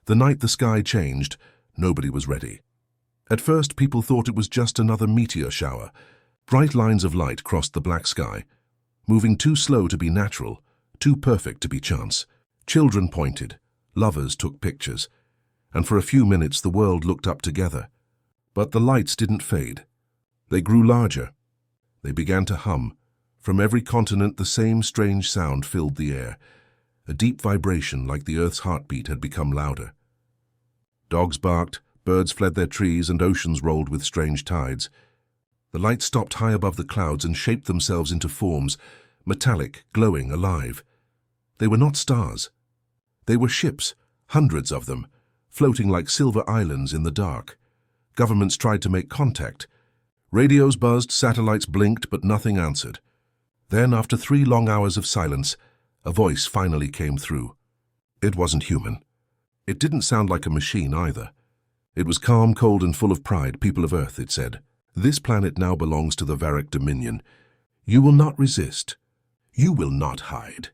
The night the sky changed, nobody was ready. At first, people thought it was just another meteor shower. Bright lines of light crossed the black sky, moving too slow to be natural, too perfect to be chance. Children pointed, lovers took pictures, and for a few minutes the world looked up together. But the lights didn't fade. They grew larger. They began to hum. From every continent the same strange sound filled the air. A deep vibration like the Earth's heartbeat had become louder. Dogs barked, birds fled their trees, and oceans rolled with strange tides. The lights stopped high above the clouds and shaped themselves into forms, metallic, glowing, alive. They were not stars. They were ships, hundreds of them, floating like silver islands in the dark. Governments tried to make contact. Radios buzzed, satellites blinked, but nothing answered. Then, after 3 long hours of silence, a voice finally came through. It wasn't human. It didn't sound like a machine either. It was calm, cold, and full of pride. People of Earth, it said. This planet now belongs to the Varric Dominion. You will not resist. You will not hide.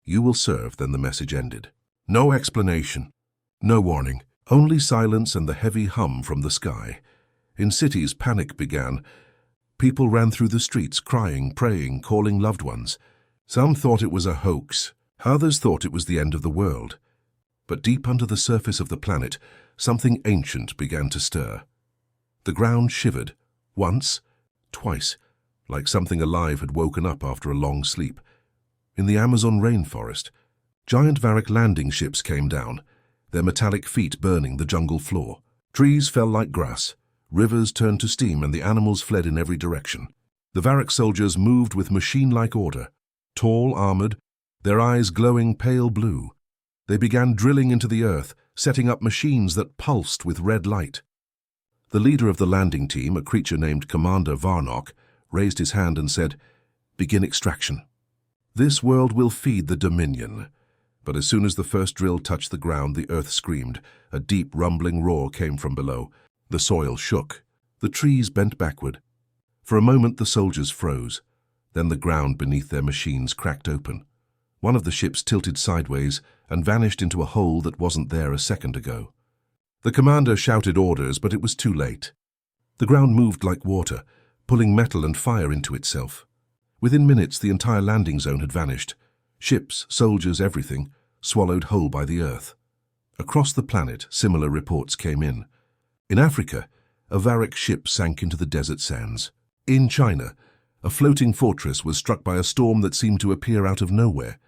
You will serve. Then the message ended. No explanation. No warning. Only silence and the heavy hum from the sky. In cities, panic began. People ran through the streets, crying, praying, calling loved ones. Some thought it was a hoax. Others thought it was the end of the world. But deep under the surface of the planet, something ancient began to stir. The ground shivered, once, twice, like something alive had woken up after a long sleep. In the Amazon rainforest, giant Varric landing ships came down, their metallic feet burning the jungle floor. Trees fell like grass, rivers turned to steam, and the animals fled in every direction. The Varric soldiers moved with machine-like order, tall, armored, their eyes glowing pale blue. They began drilling into the earth, setting up machines that pulsed with red light. The leader of the landing team, a creature named Commander Varnock, raised his hand and said, "Begin extraction. This world will feed the Dominion." But as soon as the first drill touched the ground, the earth screamed. A deep, rumbling roar came from below. The soil shook. The trees bent backward. For a moment the soldiers froze. Then the ground beneath their machines cracked open. One of the ships tilted sideways and vanished into a hole that wasn't there a second ago. The commander shouted orders, but it was too late. The ground moved like water, pulling metal and fire into itself. Within minutes, the entire landing zone had vanished. Ships, soldiers, everything, swallowed whole by the earth. Across the planet, similar reports came in. In Africa, a Varric ship sank into the desert sands. In China, a floating fortress was struck by a storm that seemed to appear out of nowhere.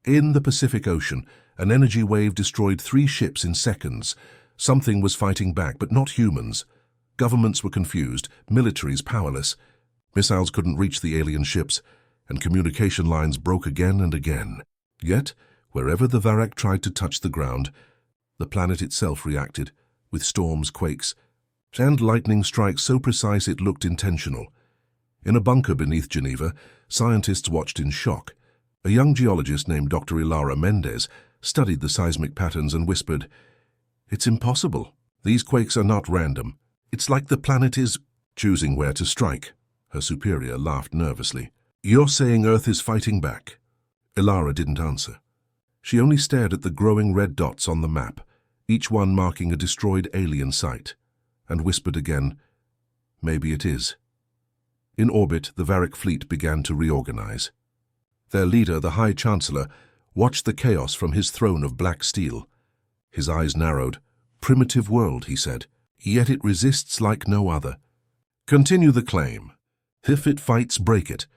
In the Pacific Ocean, an energy wave destroyed 3 ships in seconds. Something was fighting back, but not humans. Governments were confused, militaries powerless. Missiles couldn't reach the alien ships, and communication lines broke again and again. Yet, wherever the Varric tried to touch the ground, the planet itself reacted, with storms, quakes, and lightning strikes so precise it looked intentional. In a bunker beneath Geneva, scientists watched in shock. A young geologist named Dr. Ilara Mendez studied the seismic patterns and whispered, "It's impossible. These quakes are not random. It's like the planet is choosing where to strike." Her superior laughed nervously. "You're saying Earth is fighting back?" Ilara didn't answer. She only stared at the growing red dots on the map, each one marking a destroyed alien site, and whispered again, "Maybe it is." In orbit, the Varric fleet began to reorganize. Their leader, the High Chancellor, watched the chaos from his throne of black steel. His eyes narrowed. "Primitive world," he said, "yet it resists like no other. Continue the claim. If it fights, break it."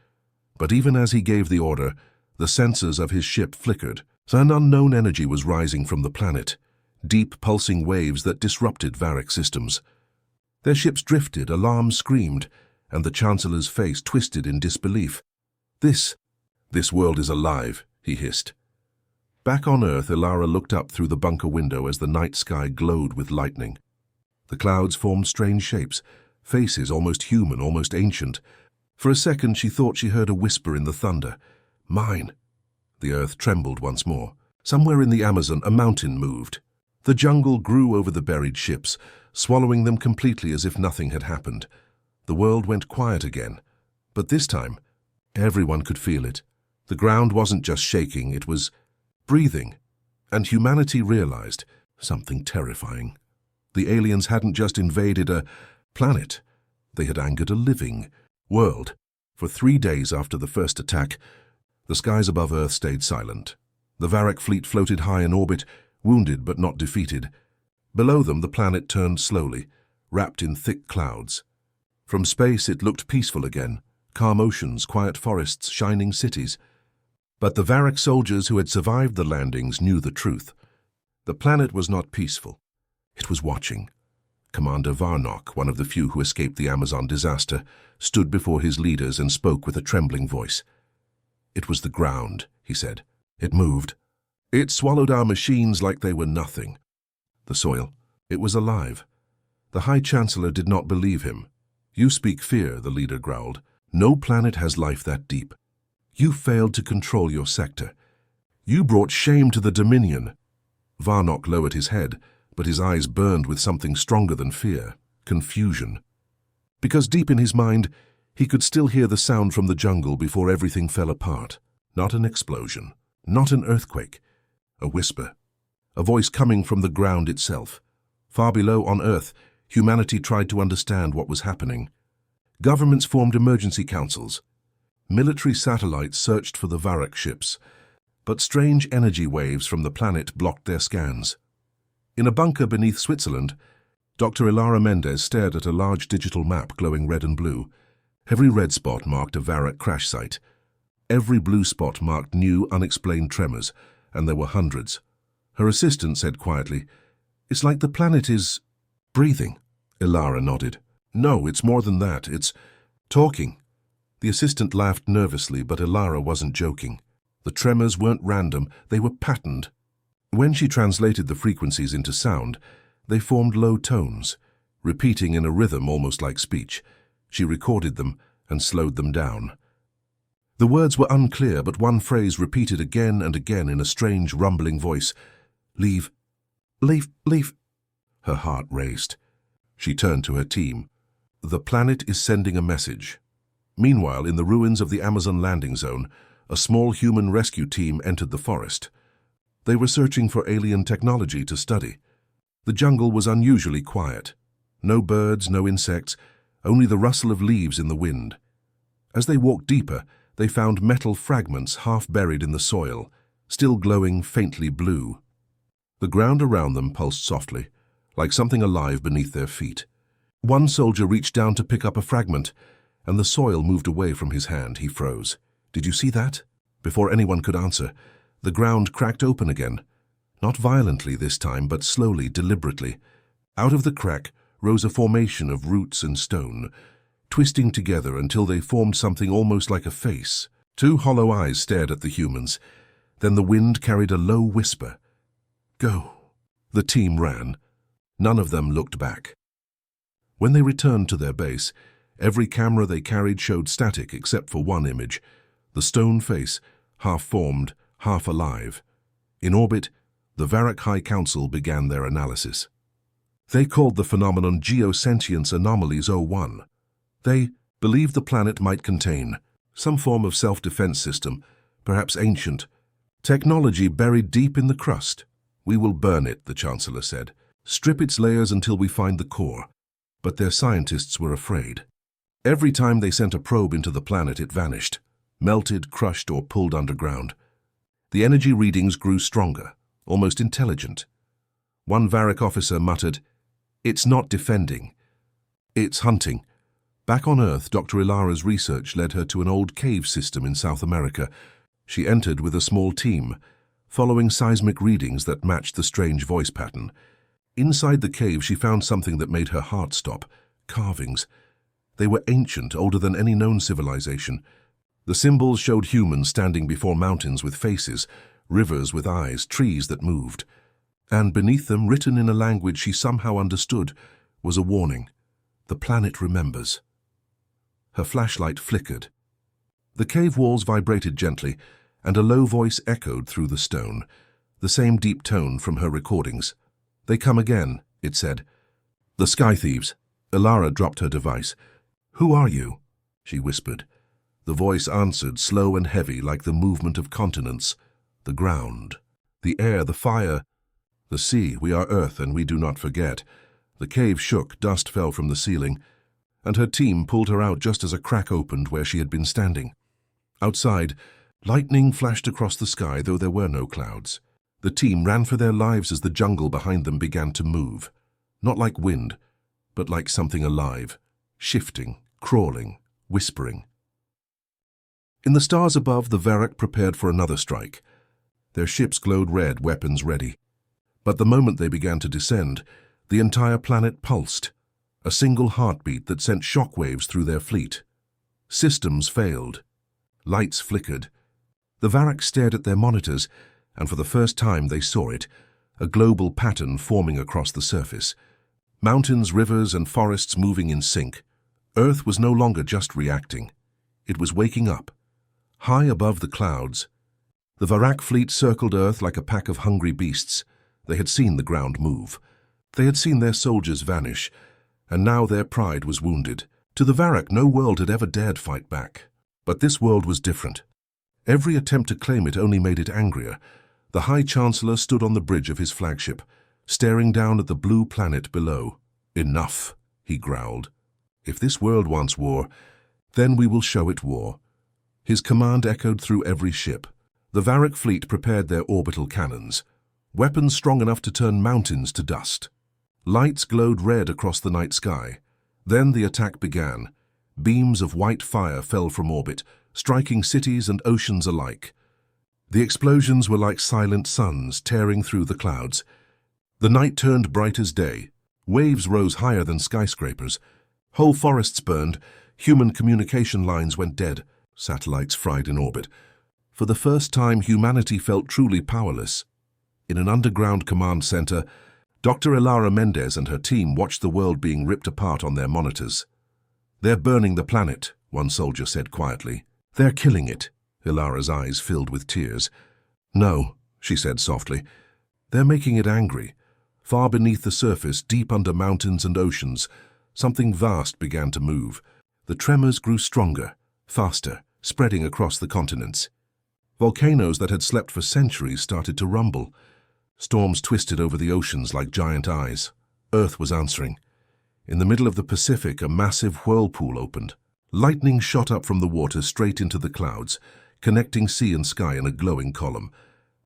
But even as he gave the order, the sensors of his ship flickered. An unknown energy was rising from the planet, deep pulsing waves that disrupted Varric systems. Their ships drifted, alarms screamed, and the Chancellor's face twisted in disbelief. This world is alive," he hissed. Back on Earth, Ilara looked up through the bunker window as the night sky glowed with lightning. The clouds formed strange shapes, faces almost human, almost ancient. For a second she thought she heard a whisper in the thunder. "Mine." The earth trembled once more. Somewhere in the Amazon, a mountain moved. The jungle grew over the buried ships, swallowing them completely as if nothing had happened. The world went quiet again. But this time, everyone could feel it. The ground wasn't just shaking, it was breathing. And humanity realized Something terrifying. The aliens hadn't just invaded a planet. They had angered a living world. For 3 days after the first attack, the skies above Earth stayed silent. The Varrock fleet floated high in orbit, wounded but not defeated. Below them, the planet turned slowly, wrapped in thick clouds. From space, it looked peaceful again. Calm oceans, quiet forests, shining cities. But the Varrock soldiers who had survived the landings knew the truth. The planet was not peaceful. It was watching. Commander Varnock, one of the few who escaped the Amazon disaster, stood before his leaders and spoke with a trembling voice. "It was the ground," he said. "It moved. It swallowed our machines like they were nothing. The soil, it was alive." The High Chancellor did not believe him. "You speak fear," the leader growled. "No planet has life that deep. You failed to control your sector. You brought shame to the Dominion." Varnock lowered his head, but his eyes burned with something stronger than fear, confusion. Because deep in his mind, he could still hear the sound from the jungle before everything fell apart. Not an explosion, not an earthquake, a whisper, a voice coming from the ground itself. Far below on Earth, humanity tried to understand what was happening. Governments formed emergency councils. Military satellites searched for the Varrock ships, but strange energy waves from the planet blocked their scans. In a bunker beneath Switzerland, Dr. Ilara Mendez stared at a large digital map glowing red and blue. Every red spot marked a Varrock crash site. Every blue spot marked new, unexplained tremors, and there were hundreds. Her assistant said quietly, "It's like the planet is breathing." Ilara nodded. "No, it's more than that. It's talking." The assistant laughed nervously, but Ilara wasn't joking. The tremors weren't random, they were patterned. When she translated the frequencies into sound, they formed low tones, repeating in a rhythm almost like speech. She recorded them and slowed them down. The words were unclear, but one phrase repeated again and again in a strange, rumbling voice. "Leave. Leave. Leave." Her heart raced. She turned to her team. "The planet is sending a message." Meanwhile, in the ruins of the Amazon landing zone, a small human rescue team entered the forest. They were searching for alien technology to study. The jungle was unusually quiet. No birds, no insects, only the rustle of leaves in the wind. As they walked deeper, they found metal fragments half buried in the soil, still glowing faintly blue. The ground around them pulsed softly, like something alive beneath their feet. One soldier reached down to pick up a fragment, and the soil moved away from his hand. He froze. "Did you see that?" Before anyone could answer, the ground cracked open again. Not violently this time, but slowly, deliberately. Out of the crack rose a formation of roots and stone, twisting together until they formed something almost like a face. 2 hollow eyes stared at the humans. Then the wind carried a low whisper. "Go." The team ran. None of them looked back. When they returned to their base, every camera they carried showed static except for one image, the stone face, half-formed, half alive. In orbit, the Varrock High Council began their analysis. They called the phenomenon Geosentience Anomalies 01. They believed the planet might contain some form of self-defense system, perhaps ancient, technology buried deep in the crust. "We will burn it," the Chancellor said. "Strip its layers until we find the core." But their scientists were afraid. Every time they sent a probe into the planet, it vanished, melted, crushed, or pulled underground. The energy readings grew stronger, almost intelligent. One Varrock officer muttered, "It's not defending. It's hunting." Back on Earth, Dr. Ilara's research led her to an old cave system in South America. She entered with a small team, following seismic readings that matched the strange voice pattern. Inside the cave, she found something that made her heart stop: carvings. They were ancient, older than any known civilization. The symbols showed humans standing before mountains with faces, rivers with eyes, trees that moved. And beneath them, written in a language she somehow understood, was a warning. "The planet remembers." Her flashlight flickered. The cave walls vibrated gently, and a low voice echoed through the stone, the same deep tone from her recordings. "They come again," it said. "The Sky Thieves." Ilara dropped her device. "Who are you?" she whispered. The voice answered, slow and heavy, like the movement of continents. The ground, the air, the fire. The sea, we are Earth, and we do not forget. The cave shook, dust fell from the ceiling, and her team pulled her out just as a crack opened where she had been standing. Outside, lightning flashed across the sky, though there were no clouds. The team ran for their lives as the jungle behind them began to move. Not like wind, but like something alive, shifting, crawling, whispering. In the stars above, the Varrock prepared for another strike. Their ships glowed red, weapons ready. But the moment they began to descend, the entire planet pulsed, a single heartbeat that sent shockwaves through their fleet. Systems failed. Lights flickered. The Varrock stared at their monitors, and for the first time they saw it, a global pattern forming across the surface. Mountains, rivers, and forests moving in sync. Earth was no longer just reacting. It was waking up. High above the clouds, the Varrock fleet circled Earth like a pack of hungry beasts. They had seen the ground move. They had seen their soldiers vanish, and now their pride was wounded. To the Varrock, no world had ever dared fight back. But this world was different. Every attempt to claim it only made it angrier. The High Chancellor stood on the bridge of his flagship, staring down at the blue planet below. "Enough," he growled. "If this world wants war, then we will show it war." His command echoed through every ship. The Varrock fleet prepared their orbital cannons, weapons strong enough to turn mountains to dust. Lights glowed red across the night sky. Then the attack began. Beams of white fire fell from orbit, striking cities and oceans alike. The explosions were like silent suns tearing through the clouds. The night turned bright as day. Waves rose higher than skyscrapers. Whole forests burned. Human communication lines went dead. Satellites fried in orbit. For the first time, humanity felt truly powerless. In an underground command center, Dr. Ilara Mendez and her team watched the world being ripped apart on their monitors. "They're burning the planet," one soldier said quietly. "They're killing it." Ilara's eyes filled with tears. "No," she said softly. "They're making it angry. Far beneath the surface, deep under mountains and oceans, something vast began to move. The tremors grew stronger, faster, spreading across the continents. Volcanoes that had slept for centuries started to rumble. Storms twisted over the oceans like giant eyes. Earth was answering. In the middle of the Pacific, a massive whirlpool opened. Lightning shot up from the water straight into the clouds, connecting sea and sky in a glowing column.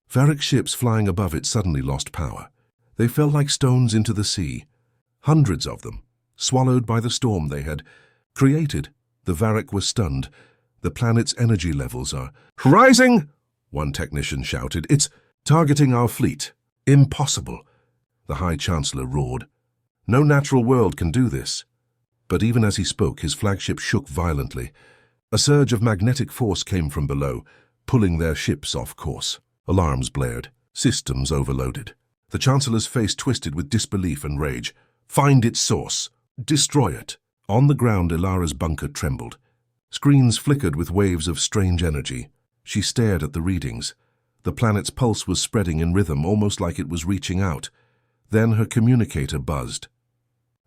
Varrock ships flying above it suddenly lost power. They fell like stones into the sea. Hundreds of them, swallowed by the storm they had created. The Varrock was stunned. The planet's energy levels are rising, one technician shouted. "It's targeting our fleet. Impossible." The High Chancellor roared. "No natural world can do this." But even as he spoke, his flagship shook violently. A surge of magnetic force came from below, pulling their ships off course. Alarms blared. Systems overloaded. The Chancellor's face twisted with disbelief and rage. "Find its source. Destroy it." On the ground, Ilara's bunker trembled. Screens flickered with waves of strange energy. She stared at the readings. The planet's pulse was spreading in rhythm, almost like it was reaching out. Then her communicator buzzed.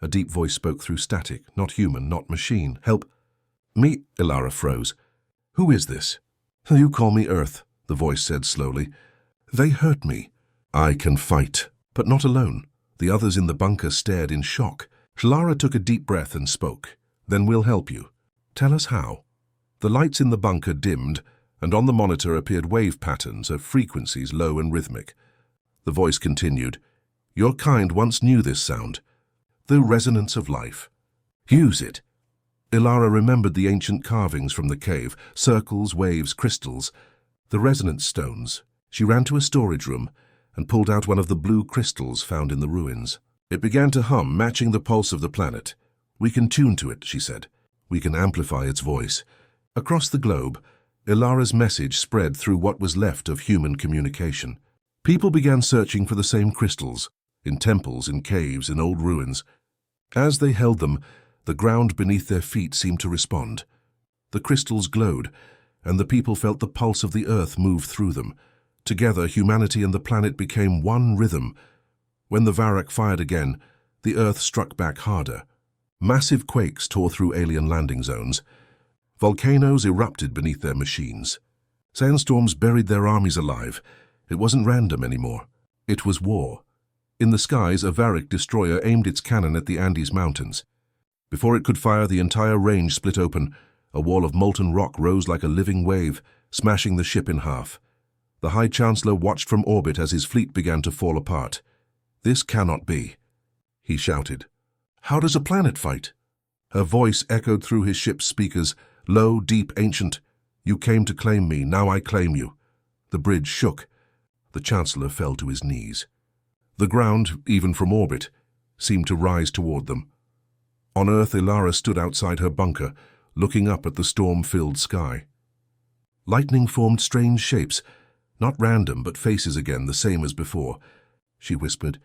A deep voice spoke through static, not human, not machine. "Help me," Ilara froze. "Who is this?" "You call me Earth," the voice said slowly. "They hurt me. I can fight, but not alone." The others in the bunker stared in shock. Ilara took a deep breath and spoke. "Then we'll help you. Tell us how." The lights in the bunker dimmed, and on the monitor appeared wave patterns of frequencies low and rhythmic. The voice continued. "Your kind once knew this sound. The resonance of life. Use it." Ilara remembered the ancient carvings from the cave, circles, waves, crystals, the resonance stones. She ran to a storage room and pulled out one of the blue crystals found in the ruins. It began to hum, matching the pulse of the planet. "We can tune to it," she said. "We can amplify its voice." Across the globe, Ilara's message spread through what was left of human communication. People began searching for the same crystals, in temples, in caves, in old ruins. As they held them, the ground beneath their feet seemed to respond. The crystals glowed, and the people felt the pulse of the earth move through them. Together, humanity and the planet became one rhythm. When the Varrock fired again, the earth struck back harder. Massive quakes tore through alien landing zones. Volcanoes erupted beneath their machines. Sandstorms buried their armies alive. It wasn't random anymore. It was war. In the skies, a Varric destroyer aimed its cannon at the Andes Mountains. Before it could fire, the entire range split open. A wall of molten rock rose like a living wave, smashing the ship in half. The High Chancellor watched from orbit as his fleet began to fall apart. "This cannot be," he shouted. "How does a planet fight?" Her voice echoed through his ship's speakers, low, deep, ancient. "You came to claim me, now I claim you." The bridge shook. The Chancellor fell to his knees. The ground, even from orbit, seemed to rise toward them. On Earth, Ilara stood outside her bunker, looking up at the storm-filled sky. Lightning formed strange shapes, not random, but faces again, the same as before. She whispered,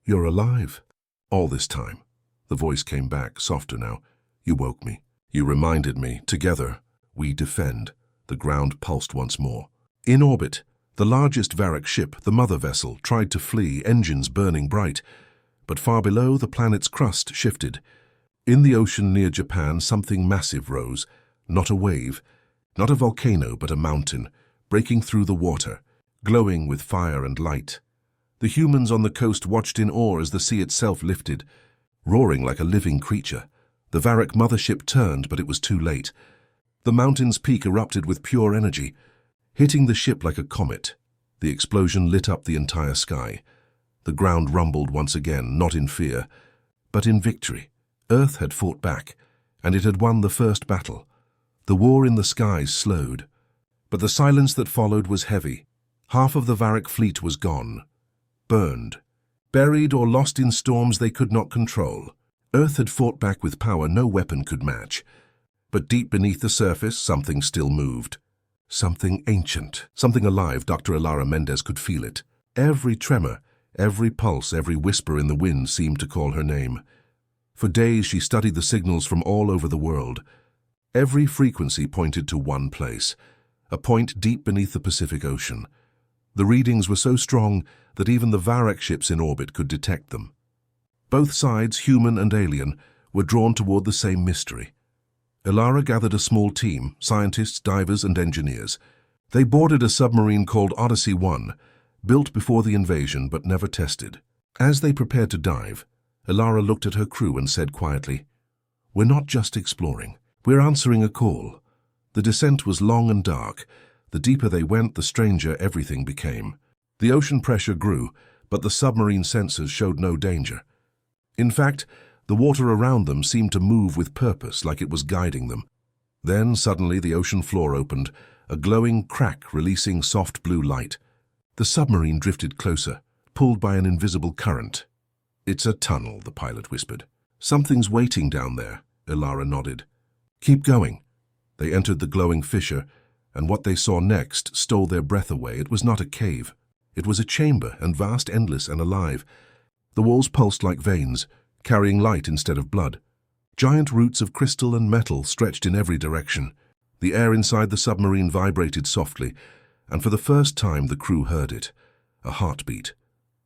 "You're alive." "All this time." The voice came back, softer now. "You woke me. You reminded me. Together, we defend." The ground pulsed once more. In orbit, the largest Varric ship, the mother vessel, tried to flee, engines burning bright. But far below, the planet's crust shifted. In the ocean near Japan, something massive rose. Not a wave, not a volcano, but a mountain, breaking through the water, glowing with fire and light. The humans on the coast watched in awe as the sea itself lifted, roaring like a living creature. The Varric mothership turned, but it was too late. The mountain's peak erupted with pure energy, hitting the ship like a comet. The explosion lit up the entire sky. The ground rumbled once again, not in fear, but in victory. Earth had fought back, and it had won the first battle. The war in the skies slowed, but the silence that followed was heavy. Half of the Varric fleet was gone, burned, buried or lost in storms they could not control. Earth had fought back with power no weapon could match. But deep beneath the surface, something still moved. Something ancient, something alive. Dr. Ilara Mendez could feel it. Every tremor, every pulse, every whisper in the wind seemed to call her name. For days she studied the signals from all over the world. Every frequency pointed to one place, a point deep beneath the Pacific Ocean. The readings were so strong that even the Varric ships in orbit could detect them. Both sides, human and alien, were drawn toward the same mystery. Ilara gathered a small team, scientists, divers, and engineers. They boarded a submarine called Odyssey 1, built before the invasion but never tested. As they prepared to dive, Ilara looked at her crew and said quietly, "We're not just exploring. We're answering a call." The descent was long and dark. The deeper they went, the stranger everything became. The ocean pressure grew, but the submarine sensors showed no danger. In fact, the water around them seemed to move with purpose, like it was guiding them. Then, suddenly, the ocean floor opened, a glowing crack releasing soft blue light. The submarine drifted closer, pulled by an invisible current. "It's a tunnel," the pilot whispered. "Something's waiting down there," Ilara nodded. "Keep going." They entered the glowing fissure, and what they saw next stole their breath away. It was not a cave. It was a chamber, and vast, endless, and alive. The walls pulsed like veins, carrying light instead of blood. Giant roots of crystal and metal stretched in every direction. The air inside the submarine vibrated softly, and for the first time the crew heard it. A heartbeat.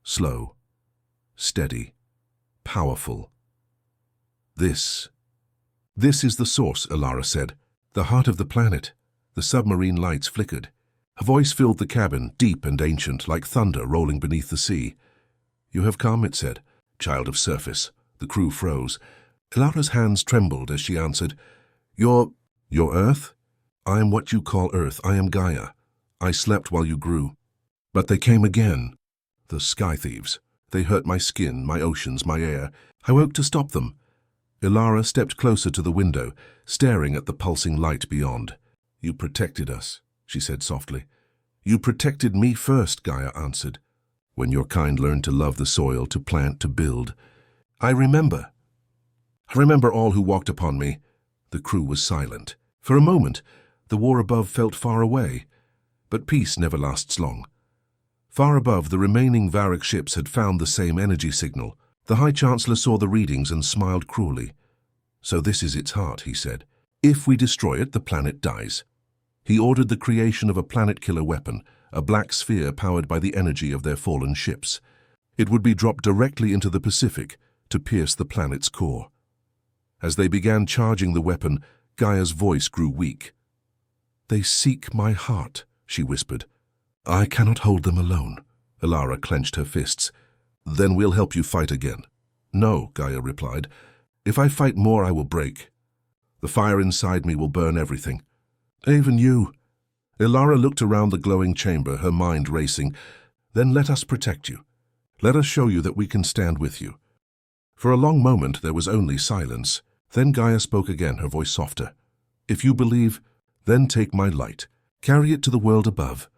Slow, steady, powerful. This is the source," Ilara said. "The heart of the planet." The submarine lights flickered. A voice filled the cabin, deep and ancient, like thunder rolling beneath the sea. "You have come," it said, "child of surface." The crew froze. Ilara's hands trembled as she answered, Your Earth? I am what you call Earth. I am Gaia. I slept while you grew. But they came again. The sky thieves. They hurt my skin, my oceans, my air. I woke to stop them." Ilara stepped closer to the window, staring at the pulsing light beyond. "You protected us," she said softly. "You protected me first," Gaia answered. "When your kind learned to love the soil, to plant, to build. I remember all who walked upon me." The crew was silent. For a moment, the war above felt far away. But peace never lasts long. Far above, the remaining Varric ships had found the same energy signal. The High Chancellor saw the readings and smiled cruelly. "So this is its heart," he said. "If we destroy it, the planet dies." He ordered the creation of a planet-killer weapon, a black sphere powered by the energy of their fallen ships. It would be dropped directly into the Pacific to pierce the planet's core. As they began charging the weapon, Gaia's voice grew weak. "They seek my heart," she whispered. "I cannot hold them alone." Ilara clenched her fists. Then we'll help you fight again. No, Gaia replied. If I fight more, I will break. The fire inside me will burn everything. Even you. Ilara looked around the glowing chamber, her mind racing. Then let us protect you. Let us show you that we can stand with you. For a long moment there was only silence. Then Gaia spoke again, her voice softer. If you believe, then take my light. Carry it to the world above.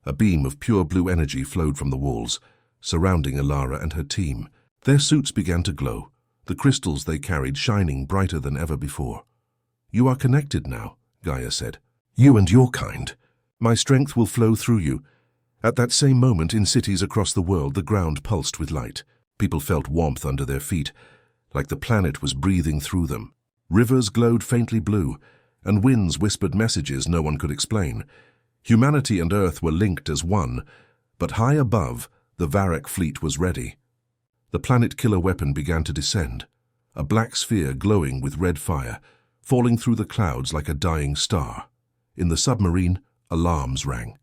A beam of pure blue energy flowed from the walls, surrounding Ilara and her team. Their suits began to glow, the crystals they carried shining brighter than ever before. You are connected now, Gaia said. You and your kind. My strength will flow through you. At that same moment, in cities across the world, the ground pulsed with light. People felt warmth under their feet, like the planet was breathing through them. Rivers glowed faintly blue, and winds whispered messages no one could explain. Humanity and Earth were linked as one, but high above, the Varrock fleet was ready. The planet-killer weapon began to descend, a black sphere glowing with red fire, falling through the clouds like a dying star. In the submarine, alarms rang.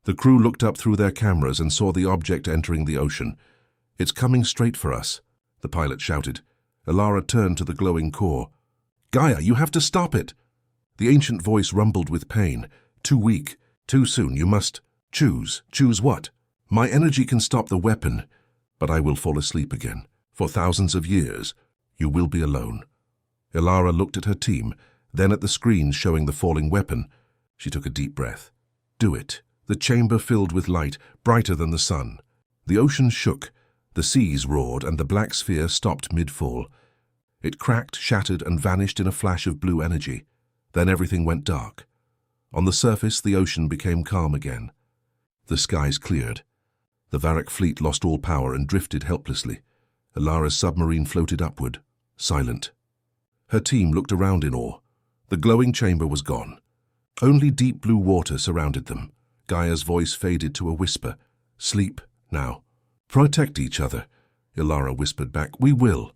The crew looked up through their cameras and saw the object entering the ocean. It's coming straight for us, the pilot shouted. Ilara turned to the glowing core. Gaia, you have to stop it! The ancient voice rumbled with pain. Too weak, too soon, you must choose. Choose what? My energy can stop the weapon, but I will fall asleep again. For thousands of years, you will be alone. Ilara looked at her team, then at the screens showing the falling weapon. She took a deep breath. Do it. The chamber filled with light, brighter than the sun. The ocean shook, the seas roared, and the black sphere stopped mid-fall. It cracked, shattered, and vanished in a flash of blue energy. Then everything went dark. On the surface, the ocean became calm again. The skies cleared. The Varrock fleet lost all power and drifted helplessly. Ilara's submarine floated upward, silent. Her team looked around in awe. The glowing chamber was gone. Only deep blue water surrounded them. Gaia's voice faded to a whisper. Sleep, now. Protect each other, Ilara whispered back. We will.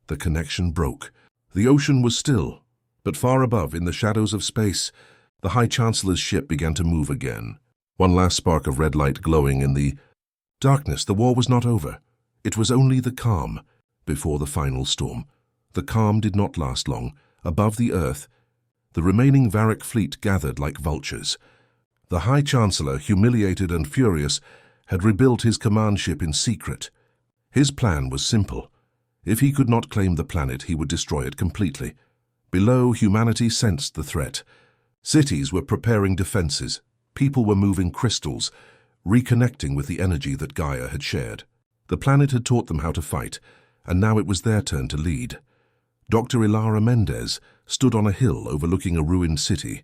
The connection broke. The ocean was still, but far above, in the shadows of space, the High Chancellor's ship began to move again. One last spark of red light glowing in the darkness. The war was not over. It was only the calm before the final storm. The calm did not last long. Above the earth, the remaining Varrock fleet gathered like vultures. The High Chancellor, humiliated and furious, had rebuilt his command ship in secret. His plan was simple. If he could not claim the planet, he would destroy it completely. Below, humanity sensed the threat. Cities were preparing defenses. People were moving crystals, reconnecting with the energy that Gaia had shared. The planet had taught them how to fight, and now it was their turn to lead. Dr. Ilara Mendez stood on a hill overlooking a ruined city.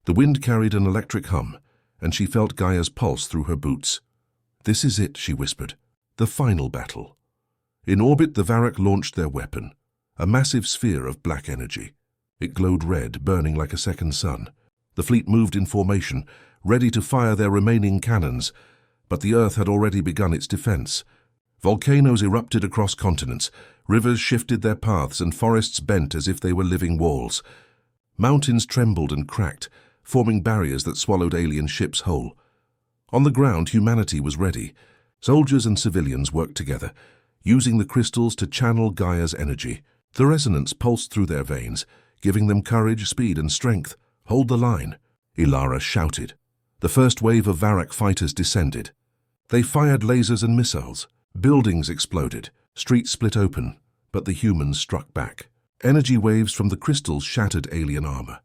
The wind carried an electric hum, and she felt Gaia's pulse through her boots. This is it, she whispered. The final battle. In orbit, the Varrock launched their weapon, a massive sphere of black energy. It glowed red, burning like a second sun. The fleet moved in formation, ready to fire their remaining cannons, but the Earth had already begun its defense. Volcanoes erupted across continents, rivers shifted their paths, and forests bent as if they were living walls. Mountains trembled and cracked, forming barriers that swallowed alien ships whole. On the ground, humanity was ready. Soldiers and civilians worked together, using the crystals to channel Gaia's energy. The resonance pulsed through their veins, giving them courage, speed, and strength. Hold the line, Ilara shouted. The first wave of Varrock fighters descended. They fired lasers and missiles. Buildings exploded, streets split open, but the humans struck back. Energy waves from the crystals shattered alien armor.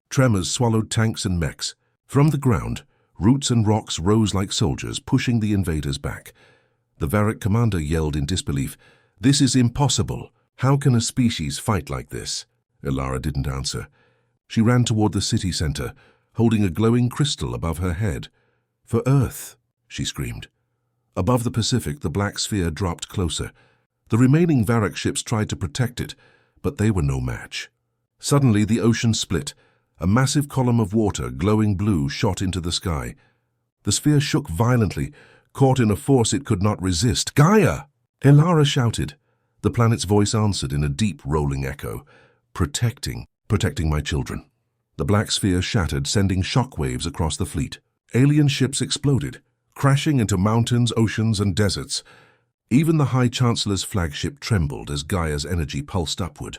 Tremors swallowed tanks and mechs. From the ground, roots and rocks rose like soldiers, pushing the invaders back. The Varrock commander yelled in disbelief, "This is impossible. How can a species fight like this?" Ilara didn't answer. She ran toward the city center, holding a glowing crystal above her head. "For Earth," she screamed. Above the Pacific, the black sphere dropped closer. The remaining Varrock ships tried to protect it, but they were no match. Suddenly, the ocean split. A massive column of water, glowing blue, shot into the sky. The sphere shook violently, caught in a force it could not resist. "Gaia!" Ilara shouted. The planet's voice answered in a deep, rolling echo. Protecting my children." The black sphere shattered, sending shock waves across the fleet. Alien ships exploded, crashing into mountains, oceans, and deserts. Even the High Chancellor's flagship trembled as Gaia's energy pulsed upward.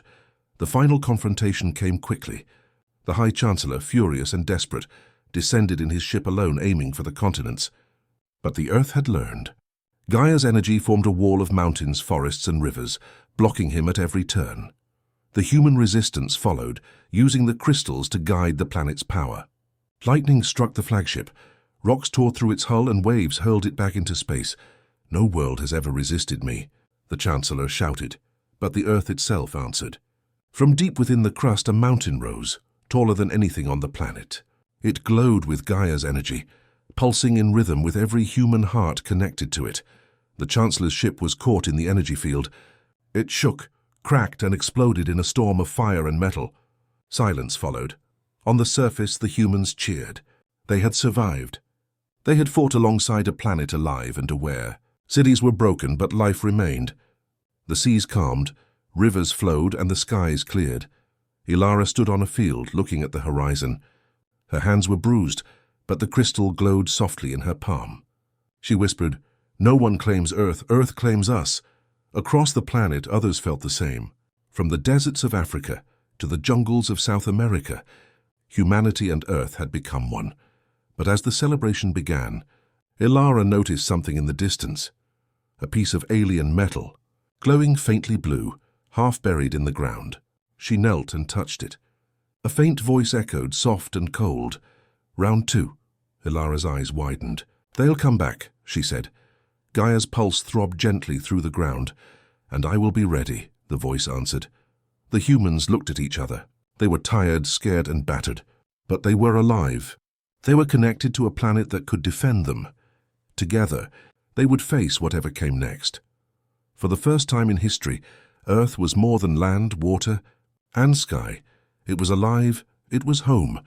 The final confrontation came quickly. The High Chancellor, furious and desperate, descended in his ship alone, aiming for the continents. But the Earth had learned. Gaia's energy formed a wall of mountains, forests and rivers, blocking him at every turn. The human resistance followed, using the crystals to guide the planet's power. Lightning struck the flagship. Rocks tore through its hull and waves hurled it back into space. "No world has ever resisted me," the Chancellor shouted, but the Earth itself answered. From deep within the crust, a mountain rose, taller than anything on the planet. It glowed with Gaia's energy, pulsing in rhythm with every human heart connected to it. The Chancellor's ship was caught in the energy field. It shook, cracked, and exploded in a storm of fire and metal. Silence followed. On the surface, the humans cheered. They had survived. They had fought alongside a planet alive and aware. Cities were broken, but life remained. The seas calmed, rivers flowed, and the skies cleared. Ilara stood on a field, looking at the horizon. Her hands were bruised, but the crystal glowed softly in her palm. She whispered, "No one claims Earth, Earth claims us." Across the planet, others felt the same. From the deserts of Africa to the jungles of South America, humanity and Earth had become one. But as the celebration began, Ilara noticed something in the distance. A piece of alien metal, glowing faintly blue, half buried in the ground. She knelt and touched it. A faint voice echoed, soft and cold. "Round 2. Ilara's eyes widened. "They'll come back," she said. Gaia's pulse throbbed gently through the ground. "And I will be ready," the voice answered. The humans looked at each other. They were tired, scared, and battered. But they were alive. They were connected to a planet that could defend them. Together, they would face whatever came next. For the first time in history, Earth was more than land, water, and sky. It was alive, it was home,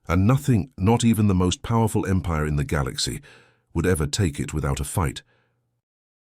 and nothing, not even the most powerful empire in the galaxy, would ever take it without a fight.